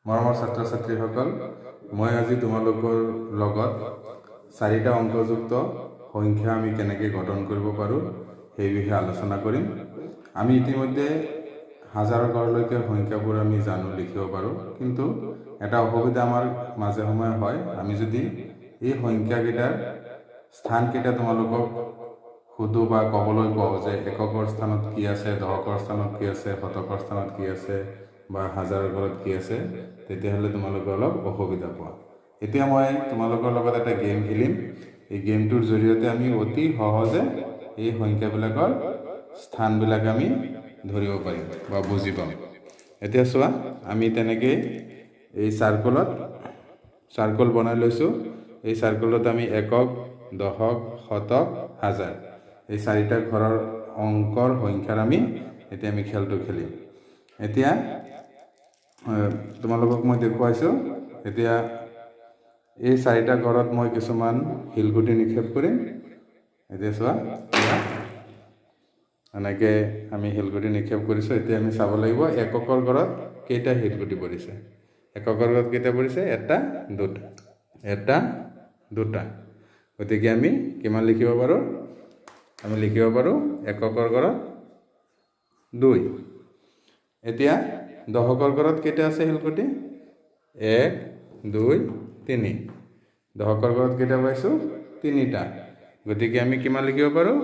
মৰমৰ ছাত্ৰ ছাত্ৰীসকল, মই আজি তোমালোকৰ লগত 4টা অংকযুক্ত সংখ্যা আমি কেনেকৈ গঠন কৰিব পাৰোঁ সেই বিষয়ে আলোচনা কৰিম। আমি ইতিমধ্যে হাজাৰৰ ঘৰলৈকে সংখ্যাবোৰ আমি জানো, লিখিব পাৰোঁ, কিন্তু এটা অসুবিধা আমাৰ মাজে সময়ে হয়। আমি যদি এই সংখ্যাকেইটাৰ স্থানকেইটা তোমালোকক সুধো বা ক'বলৈ কওঁ যে এককৰ স্থানত কি আছে, দশকৰ স্থানত কি আছে, শতকৰ স্থানত কি আছে বা হাজাৰৰ ঘৰত কি আছে, তেতিয়াহ'লে তোমালোকে অলপ অসুবিধা পোৱা। এতিয়া মই তোমালোকৰ লগত এটা গেম খেলিম। এই গেমটোৰ জৰিয়তে আমি অতি সহজে এই সংখ্যাবিলাকৰ স্থানবিলাক আমি ধৰিব পাৰিম বা বুজি পাম। এতিয়া চোৱা, আমি তেনেকৈ এই চাৰ্কল বনাই লৈছোঁ। এই চাৰ্কলত আমি একক, দশক, শতক, হাজাৰ এই 4টা ঘৰৰ অংকৰ সংখ্যাৰ এতিয়া আমি খেলটো খেলিম। এতিয়া তোমালোকক মই দেখুৱাইছোঁ। এতিয়া এই 4টা ঘৰত মই কিছুমান শিলগুটি নিক্ষেপ কৰিম। এতিয়া চোৱা, এনেকৈ আমি শিলগুটি নিক্ষেপ কৰিছোঁ। এতিয়া আমি চাব লাগিব এককৰ ঘৰত কেইটা শিলগুটি পৰিছে। এককৰ ঘৰত কেইটা পৰিছে? এটা, দুটা। গতিকে আমি কিমান লিখিব পাৰোঁ? আমি লিখিব পাৰোঁ এককৰ ঘৰত 2। এতিয়া দশকৰ ঘৰত কেইটা আছে শিলগুটি? 1, 2, 3। দশকৰ ঘৰত কেইটা পাইছোঁ? 3টা। গতিকে আমি কিমান লিখিব পাৰোঁ?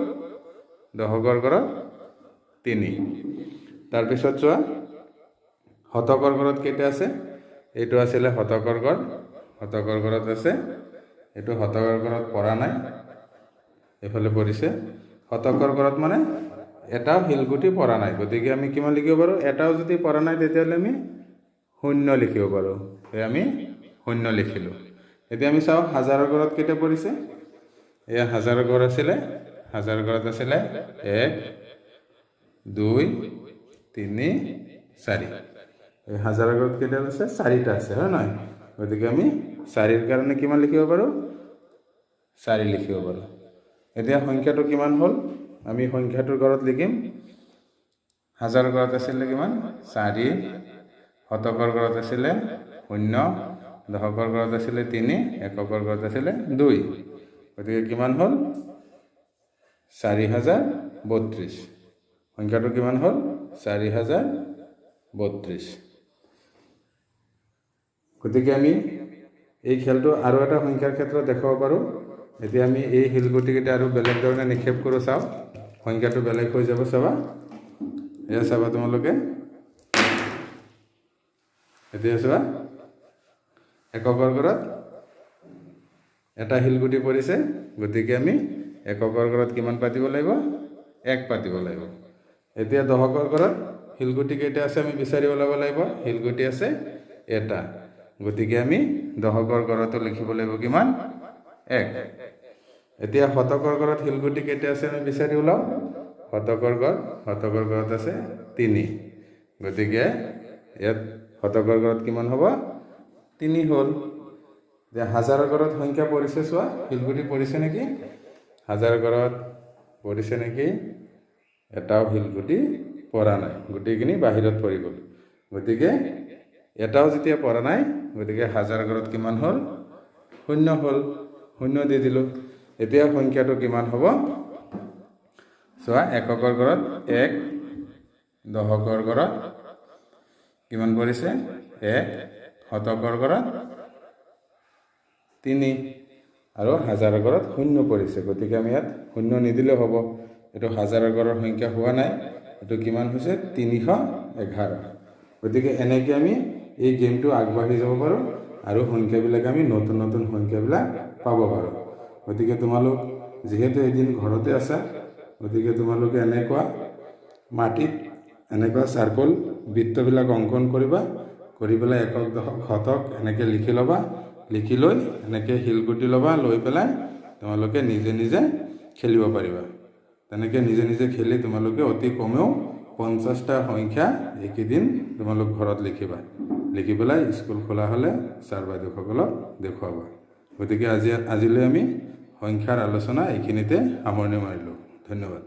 দশকৰ ঘৰত 3। তাৰপিছত চোৱা, শতকৰ ঘৰত কেইটা আছে? এইটো আছিলে শতকৰ ঘৰ। শতকৰ ঘৰত আছে, এইটো শতকৰ ঘৰত পৰা নাই, এইফালে পৰিছে। শতকৰ ঘৰত মানে এটাও শিলগুটি পৰা নাই। গতিকে আমি কিমান লিখিব পাৰোঁ? এটাও যদি পৰা নাই তেতিয়াহ'লে আমি 0 লিখিব পাৰোঁ। আমি 0 লিখিলোঁ। এতিয়া আমি চাওঁ হাজাৰৰ ঘৰত কেইটা পৰিছে। এয়া হাজাৰৰ ঘৰ আছিলে। হাজাৰৰ ঘৰত আছিলে 1, 2, 3, 4। এই হাজাৰৰ ঘৰত কেইটা আছে? 4টা আছে, হয় নহয়? গতিকে আমি 4ৰ কাৰণে কিমান লিখিব পাৰোঁ? 4 লিখিব পাৰোঁ। এতিয়া সংখ্যাটো কিমান হ'ল? আমি সংখ্যাটোৰ ঘৰত লিখিম। হাজাৰৰ ঘৰত আছিলে কিমান? 4। শতকৰ ঘৰত আছিলে 0। দশকৰ ঘৰত আছিলে 3। এককৰ ঘৰত আছিলে 2। গতিকে কিমান হ'ল? 4032। সংখ্যাটো কিমান হ'ল? 4032। গতিকে আমি এই খেলটো আৰু এটা সংখ্যাৰ ক্ষেত্ৰত দেখাব পাৰোঁ। এতিয়া আমি এই শিলগুটিকেইটা আৰু বেলেগ ধৰণে নিক্ষেপ কৰোঁ। চাওঁ, সংখ্যাটো বেলেগ হৈ যাব। চাবা, এয়া চাবা তোমালোকে। এতিয়া চোৱা, এককৰ ঘৰত এটা শিলগুটি পৰিছে। গতিকে আমি এককৰ ঘৰত কিমান পাতিব লাগিব? 1 পাতিব লাগিব। এতিয়া দশকৰ ঘৰত শিলগুটি কেইটা আছে আমি বিচাৰি ওলাব লাগিব। শিলগুটি আছে এটা। গতিকে আমি দশকৰ ঘৰতো লিখিব লাগিব কিমান? 1। এতিয়া শতকৰ ঘৰত শিলগুটি কেইটা আছে আমি বিচাৰি ওলাওঁ। শতকৰ ঘৰত আছে 3। গতিকে ইয়াত শতকৰ ঘৰত কিমান হ'ব? 3 হ'ল। যে হাজাৰৰ ঘৰত সংখ্যা পৰিছে, চোৱা শিলগুটি পৰিছে নেকি? হাজাৰৰ ঘৰত পৰিছে নেকি? এটাও শিলগুটি পৰা নাই, গোটেইখিনি বাহিৰত পৰি গ'ল। গতিকে এটাও যেতিয়া পৰা নাই, গতিকে হাজাৰৰ ঘৰত কিমান হ'ল? 0 হ'ল। 0 দি দিলোঁ। এতিয়া সংখ্যাটো কিমান হ'ব? চোৱা, এককৰ ঘৰত 1, দশকৰ ঘৰত কিমান পৰিছে? 1, শতকৰ ঘৰত 3 আৰু হাজাৰৰ ঘৰত 0 পৰিছে। গতিকে আমি ইয়াত 0 নিদিলেও হ'ব। এইটো হাজাৰৰ ঘৰৰ সংখ্যা হোৱা নাই, এইটো কিমান হৈছে? 311। গতিকে এনেকৈ আমি এই গেমটো আগবাঢ়ি যাব পাৰোঁ আৰু সংখ্যাবিলাক আমি নতুন সংখ্যাবিলাক পাব পাৰোঁ। গতিকে তোমালোক যিহেতু এদিন ঘৰতে আছা, গতিকে তোমালোকে এনেকুৱা মাটিত এনেকুৱা চাৰ্কল বৃত্তবিলাক অংকন কৰিবা। কৰি পেলাই একক, দশক, শতক এনেকৈ লিখি ল'বা। লিখি লৈ এনেকৈ শিলগুটি ল'বা। লৈ পেলাই তোমালোকে নিজে খেলিব পাৰিবা। তেনেকৈ নিজে খেলি তোমালোকে অতি কমেও 50টা সংখ্যা এইকেইদিন তোমালোক ঘৰত লিখিবা। লিখি পেলাই স্কুল খোলা হ'লে ছাৰ বাইদেউসকলক দেখুৱাবা। গতিকে আজিলৈ আমি সংখ্যাৰ আলোচনা এইখিনিতে সামৰণি মাৰিলোঁ। ধন্যবাদ।